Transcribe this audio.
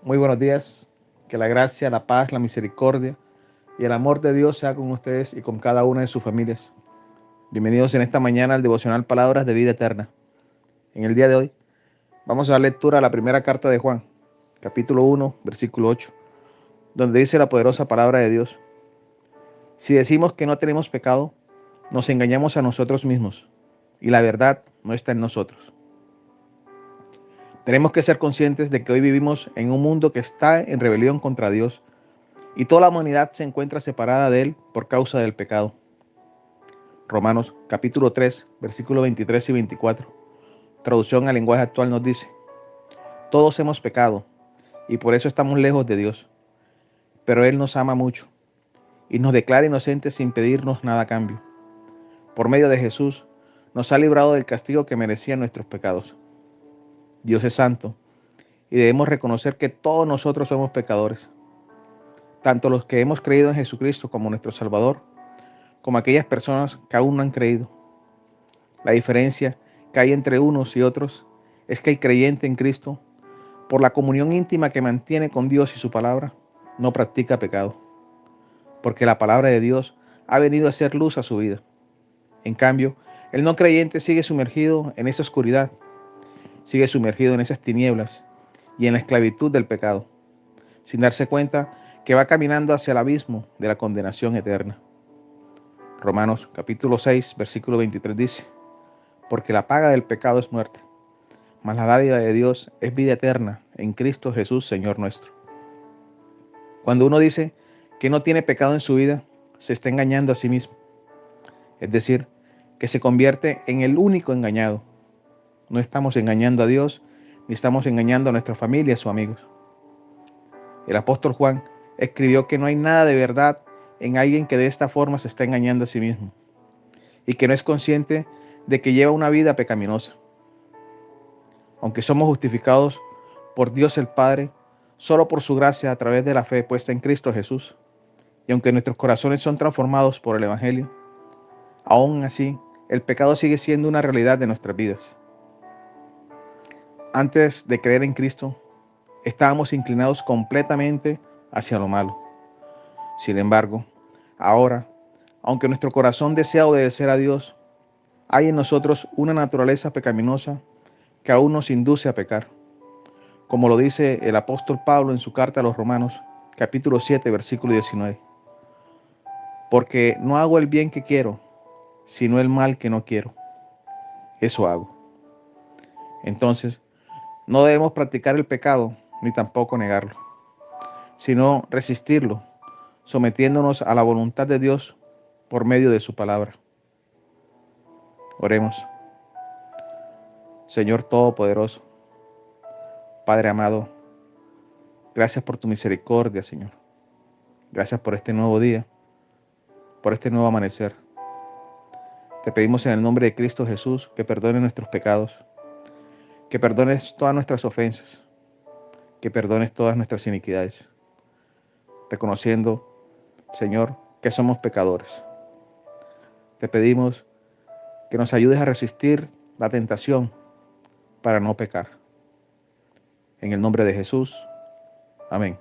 Muy buenos días. Que la gracia, la paz, la misericordia y el amor de Dios sea con ustedes y con cada una de sus familias. Bienvenidos en esta mañana al devocional Palabras de Vida Eterna. En el día de hoy vamos a dar lectura a la primera carta de Juan, capítulo 1, versículo 8, donde dice la poderosa palabra de Dios: si decimos que no tenemos pecado, nos engañamos a nosotros mismos y la verdad no está en nosotros. Tenemos que ser conscientes de que hoy vivimos en un mundo que está en rebelión contra Dios y toda la humanidad se encuentra separada de Él por causa del pecado. Romanos capítulo 3, versículos 23 y 24, traducción al lenguaje actual, nos dice: todos hemos pecado y por eso estamos lejos de Dios, pero Él nos ama mucho y nos declara inocentes sin pedirnos nada a cambio. Por medio de Jesús nos ha librado del castigo que merecían nuestros pecados. Dios es santo y debemos reconocer que todos nosotros somos pecadores, tanto los que hemos creído en Jesucristo como nuestro Salvador, como aquellas personas que aún no han creído. La diferencia que hay entre unos y otros es que el creyente en Cristo, por la comunión íntima que mantiene con Dios y su palabra, no practica pecado, porque la palabra de Dios ha venido a hacer luz a su vida. En cambio, el no creyente sigue sumergido en esa oscuridad, sigue sumergido en esas tinieblas y en la esclavitud del pecado, sin darse cuenta que va caminando hacia el abismo de la condenación eterna. Romanos capítulo 6, versículo 23 dice: porque la paga del pecado es muerte, mas la dádiva de Dios es vida eterna en Cristo Jesús, Señor nuestro. Cuando uno dice que no tiene pecado en su vida, se está engañando a sí mismo. Es decir, que se convierte en el único engañado. No estamos engañando a Dios, ni estamos engañando a nuestras familias o amigos. El apóstol Juan escribió que no hay nada de verdad en alguien que de esta forma se está engañando a sí mismo y que no es consciente de que lleva una vida pecaminosa. Aunque somos justificados por Dios el Padre, solo por su gracia a través de la fe puesta en Cristo Jesús, y aunque nuestros corazones son transformados por el Evangelio, aún así el pecado sigue siendo una realidad de nuestras vidas. Antes de creer en Cristo, estábamos inclinados completamente hacia lo malo. Sin embargo, ahora, aunque nuestro corazón desea obedecer a Dios, hay en nosotros una naturaleza pecaminosa que aún nos induce a pecar. Como lo dice el apóstol Pablo en su carta a los Romanos, capítulo 7, versículo 19. Porque no hago el bien que quiero, sino el mal que no quiero. Eso hago. Entonces, no debemos practicar el pecado, ni tampoco negarlo, sino resistirlo, sometiéndonos a la voluntad de Dios por medio de su palabra. Oremos. Señor Todopoderoso, Padre amado, gracias por tu misericordia, Señor. Gracias por este nuevo día, por este nuevo amanecer. Te pedimos en el nombre de Cristo Jesús que perdones nuestros pecados, que perdones todas nuestras ofensas, que perdones todas nuestras iniquidades, reconociendo, Señor, que somos pecadores. Te pedimos que nos ayudes a resistir la tentación para no pecar. En el nombre de Jesús. Amén.